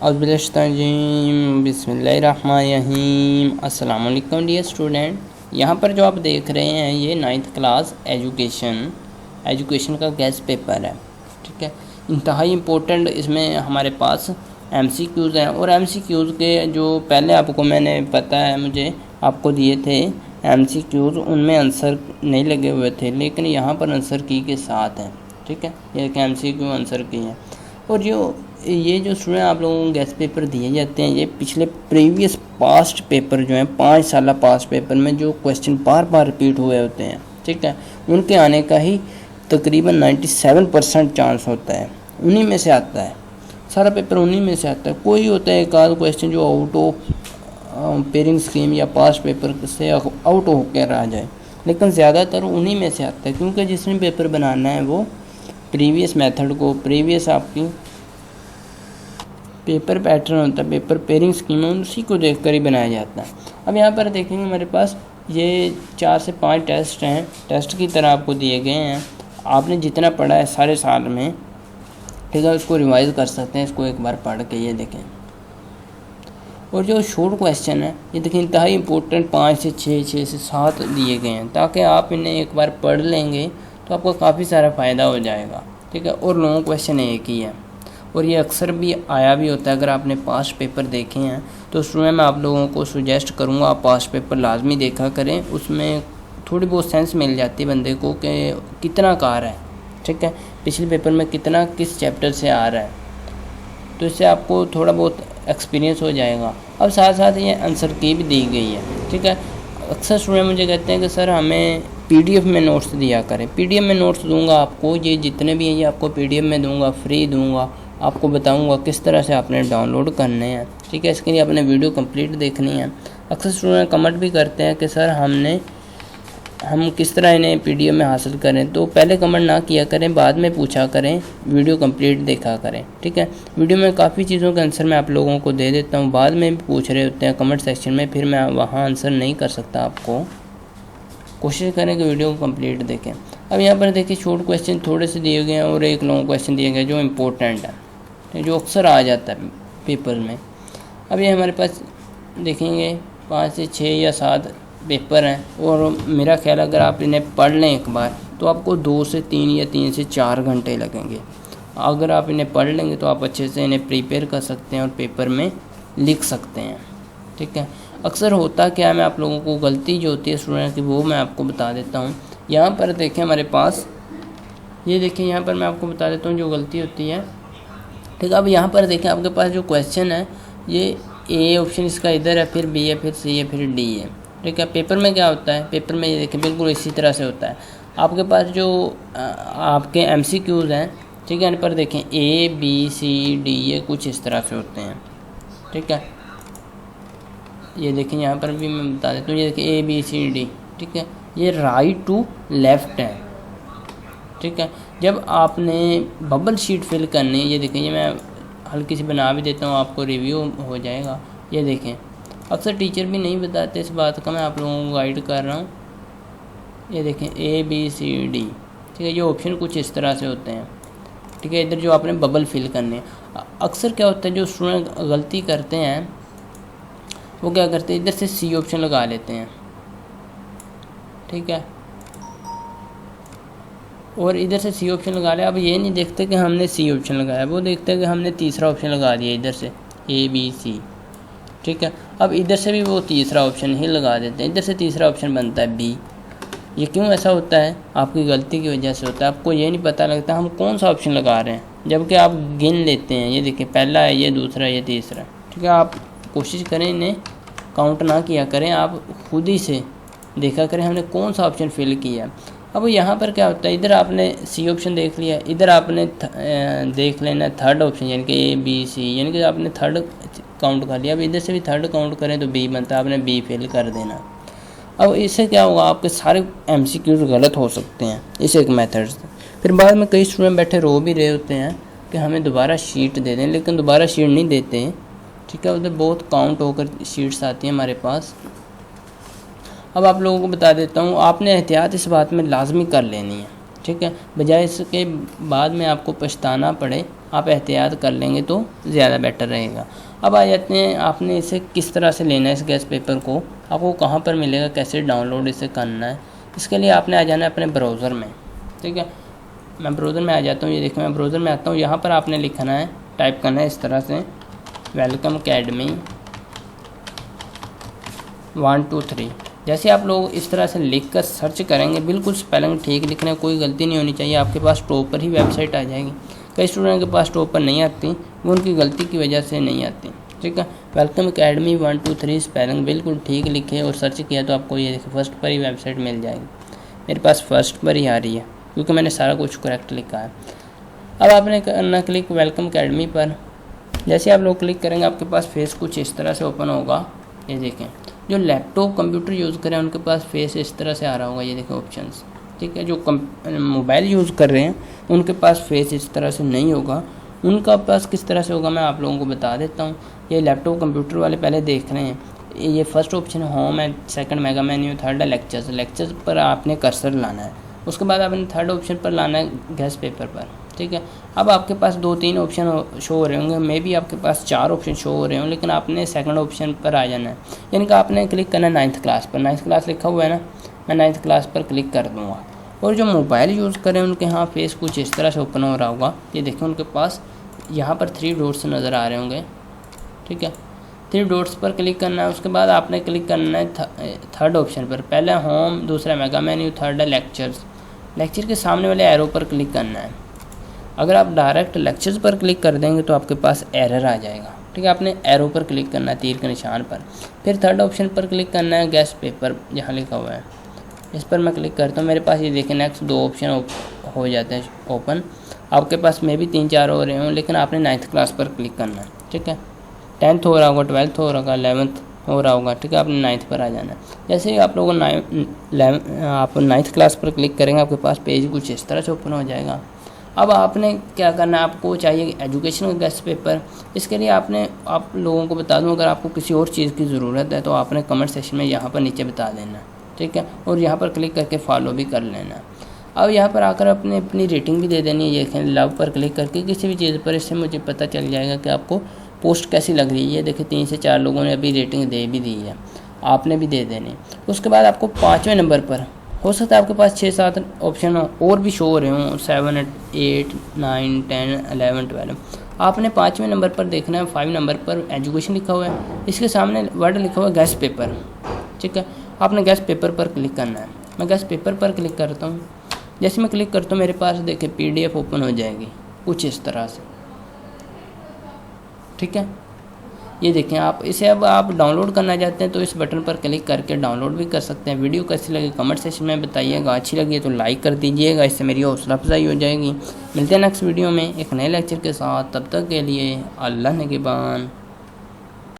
बिस्मिल्लाहिर्रहमानिर्रहीम। अस्सलाम वालेकुम डियर स्टूडेंट। यहाँ पर जो आप देख रहे हैं ये 9th क्लास एजुकेशन का गेस्ट पेपर है। ठीक है, इंतहाई इम्पोर्टेंट इसमें हमारे पास MCQs हैं और MCQs के जो पहले आपको मैंने पता है मुझे आपको दिए थे MCQs, उनमें आंसर नहीं लगे हुए थे, लेकिन यहाँ पर आंसर की के साथ हैं। ठीक है, ये MCQ आंसर की हैं। और ये जो स्टूडेंट आप लोगों को गेस्ट पेपर दिए जाते हैं, ये पिछले प्रीवियस पास्ट पेपर जो हैं 5 साल पास्ट पेपर में जो क्वेश्चन बार बार रिपीट हुए होते हैं, ठीक है, उनके आने का ही तकरीबन 97% चांस होता है। उन्हीं में से आता है, सारा पेपर उन्हीं में से आता है। कोई होता है एक आध क्वेश्चन जो आउट ऑफ पेयरिंग स्कीम या पास्ट पेपर से आउट होकर आ जाए, लेकिन ज़्यादातर उन्हीं में से आता है, क्योंकि जिसने पेपर बनाना है वो प्रीवियस मेथड को, प्रीवियस आपकी पेपर पैटर्न होता है, पेपर पेयरिंग स्कीम है, उसी को देखकर ही बनाया जाता है। अब यहाँ पर देखेंगे हमारे पास ये 4 से 5 टेस्ट हैं, टेस्ट की तरह आपको दिए गए हैं। आपने जितना पढ़ा है सारे साल में, ठीक है, उसको रिवाइज कर सकते हैं, इसको एक बार पढ़ के ये देखें। और जो शॉर्ट क्वेश्चन है ये देखिए इंतहाई इंपॉर्टेंट 5 से 6, 6 से 7 दिए गए हैं, ताकि आप इन्हें एक बार पढ़ लेंगे तो आपको काफ़ी सारा फ़ायदा हो जाएगा। ठीक है, और लॉन्ग क्वेश्चन एक ही है और ये अक्सर भी आया भी होता है। अगर आपने पास्ट पेपर देखे हैं तो उसमें मैं आप लोगों को सुजेस्ट करूँगा आप पास्ट पेपर लाजमी देखा करें, उसमें थोड़ी बहुत सेंस मिल जाती है बंदे को कि कितना कार है, ठीक है, पिछले पेपर में कितना किस चैप्टर से आ रहा है, तो इससे आपको थोड़ा बहुत एक्सपीरियंस हो जाएगा। अब साथ साथ ये आंसर की भी दी गई है। ठीक है, अक्सर स्टूडेंट मुझे कहते हैं कि सर हमें PDF में नोट्स दिया करें। PDF में नोट्स दूंगा आपको, ये जितने भी हैं ये आपको PDF में दूंगा, फ्री दूंगा, आपको बताऊंगा किस तरह से आपने डाउनलोड करने हैं। ठीक है, इसके लिए आपने वीडियो कंप्लीट देखनी है। अक्सर स्टूडेंट कमेंट भी करते हैं कि सर हम किस तरह इन्हें PDF में हासिल करें, तो पहले कमेंट ना किया करें, बाद में पूछा करें, वीडियो कंप्लीट देखा करें। ठीक है, वीडियो में काफ़ी चीज़ों के आंसर मैं आप लोगों को दे देता हूँ, बाद में भी पूछ रहे होते हैं कमेंट सेक्शन में, फिर मैं वहाँ आंसर नहीं कर सकता। आपको कोशिश करें कि वीडियो को कंप्लीट देखें। अब यहाँ पर देखिए शॉर्ट क्वेश्चन थोड़े से दिए गए हैं और एक लॉन्ग क्वेश्चन दिए गए जो इम्पोर्टेंट है, जो अक्सर आ जाता है पेपर में। अब ये हमारे पास देखेंगे 5 से 6 या 7 पेपर हैं और मेरा ख्याल अगर आप इन्हें पढ़ लें एक बार तो आपको 2 से 3 या 3 से 4 घंटे लगेंगे। अगर आप इन्हें पढ़ लेंगे तो आप अच्छे से इन्हें प्रिपेयर कर सकते हैं और पेपर में लिख सकते हैं। ठीक है, अक्सर होता क्या है, मैं आप लोगों को गलती जो होती है स्टूडेंट की वो मैं आपको बता देता हूँ। यहाँ पर देखें हमारे पास, ये देखें यहाँ पर मैं आपको बता देता हूँ जो गलती होती है। ठीक है, अब यहाँ पर देखें आपके पास जो क्वेश्चन है ये A ऑप्शन इसका इधर है, फिर B है, फिर C है, फिर D है। ठीक है, पेपर में क्या होता है, पेपर में ये देखें बिल्कुल इसी तरह से होता है। आपके पास जो आपके MCQs हैं, ठीक है, इन पर देखें A B C D ये कुछ इस तरह से होते हैं। ठीक है, ये देखें यहाँ पर भी मैं बता देता हूँ, ये देखें A B C D। ठीक है, ये राइट टू लेफ़्ट है। ठीक है, जब आपने बबल शीट फिल करनी है, ये देखें, ये मैं हल्की सी बना भी देता हूँ, आपको रिव्यू हो जाएगा। ये देखें अक्सर टीचर भी नहीं बताते इस बात का, मैं आप लोगों को गाइड कर रहा हूँ। ये देखें A B C D। ठीक है, ये ऑप्शन कुछ इस तरह से होते हैं। ठीक है, इधर जो आपने बबल फिल करने हैं, अक्सर क्या होता है जो स्टूडेंट गलती करते हैं वो क्या करते हैं, इधर से C ऑप्शन लगा लेते हैं। ठीक है, और इधर से C ऑप्शन लगा लिया। अब ये नहीं देखते कि हमने C ऑप्शन लगाया, वो देखते हैं कि हमने तीसरा ऑप्शन लगा दिया इधर से A B C। ठीक है, अब इधर से भी वो तीसरा ऑप्शन ही लगा देते हैं, इधर से तीसरा ऑप्शन बनता है B। ये क्यों ऐसा होता है, आपकी गलती की वजह से होता है। आपको ये नहीं पता लगता हम कौन सा ऑप्शन लगा रहे हैं, जबकि आप गिन लेते हैं। ये देखिए पहला है, ये दूसरा, ये तीसरा। ठीक है, आप कोशिश करें इन्हें काउंट ना किया करें, आप खुद ही से देखा करें हमने कौन सा ऑप्शन फिल किया। अब यहाँ पर क्या होता है, इधर आपने C ऑप्शन देख लिया, इधर आपने देख लेना थर्ड ऑप्शन, यानी कि A B C, यानी कि आपने थर्ड काउंट कर लिया। अब इधर से भी थर्ड काउंट करें तो B बनता है, आपने B फिल कर देना। अब इससे क्या होगा, आपके सारे MCQs गलत हो सकते हैं इस एक मेथड से। फिर बाद में कई स्टूडेंट बैठे रो भी रहे होते हैं कि हमें दोबारा शीट दे दें, लेकिन दोबारा शीट नहीं देते। ठीक है, उधर बहुत काउंट होकर शीट्स आती हैं हमारे पास। अब आप लोगों को बता देता हूँ, आपने एहतियात इस बात में लाजमी कर लेनी है ठीक है। बजाय इसके बाद में आपको पछताना पड़े, आप एहतियात कर लेंगे तो ज़्यादा बेटर रहेगा। अब आ जाते हैं आपने इसे किस तरह से लेना है, इस गैस पेपर को आपको कहाँ पर मिलेगा, कैसे डाउनलोड इसे करना है। इसके लिए आपने आ जाना है अपने ब्राउज़र में, ठीक है। मैं ब्राउज़र में आ जाता हूँ, ये देखिए मैं ब्राउज़र में आता हूँ। यहाँ पर आपने लिखना है, टाइप करना है इस तरह से वेलकम अकेडमी 1 2 3। जैसे आप लोग इस तरह से लिख कर सर्च करेंगे, बिल्कुल स्पेलिंग ठीक लिखना है, कोई गलती नहीं होनी चाहिए। आपके पास टॉप पर ही वेबसाइट आ जाएगी। कई स्टूडेंट के पास टॉप पर नहीं आती, वो उनकी गलती की वजह से नहीं आती, ठीक है। वेलकम अकेडमी 1 2 3 स्पेलिंग बिल्कुल ठीक लिखे और सर्च किया तो आपको ये देखिए फर्स्ट पर ही वेबसाइट मिल जाएगी। मेरे पास फर्स्ट पर ही आ रही है क्योंकि मैंने सारा कुछ करेक्ट लिखा है। अब आपने करना क्लिक वेलकम अकेडमी पर। जैसे आप लोग क्लिक करेंगे आपके पास फेस कुछ इस तरह से ओपन होगा। ये देखें, जो लैपटॉप कंप्यूटर यूज़ करें उनके पास फेस इस तरह से आ रहा होगा। ये देखें ऑप्शंस, ठीक है। जो मोबाइल यूज़ कर रहे हैं उनके पास फेस इस तरह से नहीं होगा। उनका पास किस तरह से होगा मैं आप लोगों को बता देता हूँ। ये लैपटॉप कंप्यूटर वाले पहले देख रहे हैं, ये फर्स्ट ऑप्शन होम है, सेकंड मेगा मेन्यू, थर्ड है लेक्चर्स। लेक्चर्स पर आपने कर्सर लाना है, उसके बाद आपने थर्ड ऑप्शन पर लाना है गैस पेपर पर, ठीक है। अब आपके पास 2-3 ऑप्शन शो हो रहे होंगे, मे भी आपके पास 4 ऑप्शन शो हो रहे हों, लेकिन आपने सेकंड ऑप्शन पर आ जाना है। यानी कि आपने क्लिक करना है 9th क्लास पर। 9th क्लास लिखा हुआ है ना, मैं 9th क्लास पर क्लिक कर दूँगा। और जो मोबाइल यूज़ करें उनके यहाँ फेस कुछ इस तरह से ओपन हो रहा होगा। ये देखें उनके पास यहाँ पर 3 डॉट्स नज़र आ रहे होंगे, ठीक है। 3 डॉट्स पर क्लिक करना है, उसके बाद आपने क्लिक करना है थर्ड ऑप्शन पर। पहला होम, दूसरा मेगा मेन्यू, थर्ड है लेक्चर्स। लेक्चर के सामने वाले एरो पर क्लिक करना है। अगर आप डायरेक्ट लेक्चर्स पर क्लिक कर देंगे तो आपके पास एरर आ जाएगा, ठीक है। आपने एरो पर क्लिक करना है, तीर के निशान पर। फिर थर्ड ऑप्शन पर क्लिक करना है गैस पेपर, जहाँ लिखा हुआ है इस पर मैं क्लिक करता हूँ। मेरे पास ये देखें नेक्स्ट 2 ऑप्शन हो जाते हैं ओपन। आपके पास में भी 3-4 हो रहे हों, लेकिन आपने 9th क्लास पर क्लिक करना है, ठीक है। 10th हो रहा होगा, 12th हो रहा होगा, 11th हो रहा होगा, ठीक है। आपने 9th पर आ जाना है। जैसे ही आप लोगों आप 9th क्लास पर क्लिक करेंगे आपके पास पेज कुछ इस तरह से ओपन हो जाएगा। अब आपने क्या करना है, आपको चाहिए एजुकेशन का गैस पेपर। इसके लिए आप लोगों को बता दूं, अगर आपको किसी और चीज़ की ज़रूरत है तो आपने कमेंट सेक्शन में यहाँ पर नीचे बता देना, ठीक है। और यहाँ पर क्लिक करके फॉलो भी कर लेना। अब यहाँ पर आकर अपनी रेटिंग भी दे देनी है। ये लव पर क्लिक करके किसी भी चीज़ पर, इससे मुझे पता चल जाएगा कि आपको पोस्ट कैसी लग रही है। ये देखिए 3 से 4 लोगों ने अभी रेटिंग दे भी दी है, आपने भी दे देनी। उसके बाद आपको 5वें नंबर पर, हो सकता है आपके पास 6-7 ऑप्शन और भी शो हो रहे हों, 7 8 9 10 11 12। आपने 5वें नंबर पर देखना है, 5 नंबर पर एजुकेशन लिखा हुआ है, इसके सामने वर्ड लिखा हुआ है गैस पेपर, ठीक है। आपने गैस पेपर पर क्लिक करना है। मैं गैस पेपर पर क्लिक करता हूँ। जैसे मैं क्लिक करता हूँ मेरे पास देखिए PDF ओपन हो जाएगी कुछ इस तरह से, ठीक है। ये देखें, आप इसे अब आप डाउनलोड करना चाहते हैं तो इस बटन पर क्लिक करके डाउनलोड भी कर सकते हैं। वीडियो कैसी लगी कमेंट सेक्शन में बताइएगा, अच्छी लगी तो लाइक कर दीजिएगा, इससे मेरी हौसला अफजाई हो जाएगी। मिलते हैं नेक्स्ट वीडियो में एक नए लेक्चर के साथ, तब तक के लिए अल्लाह निगहबान।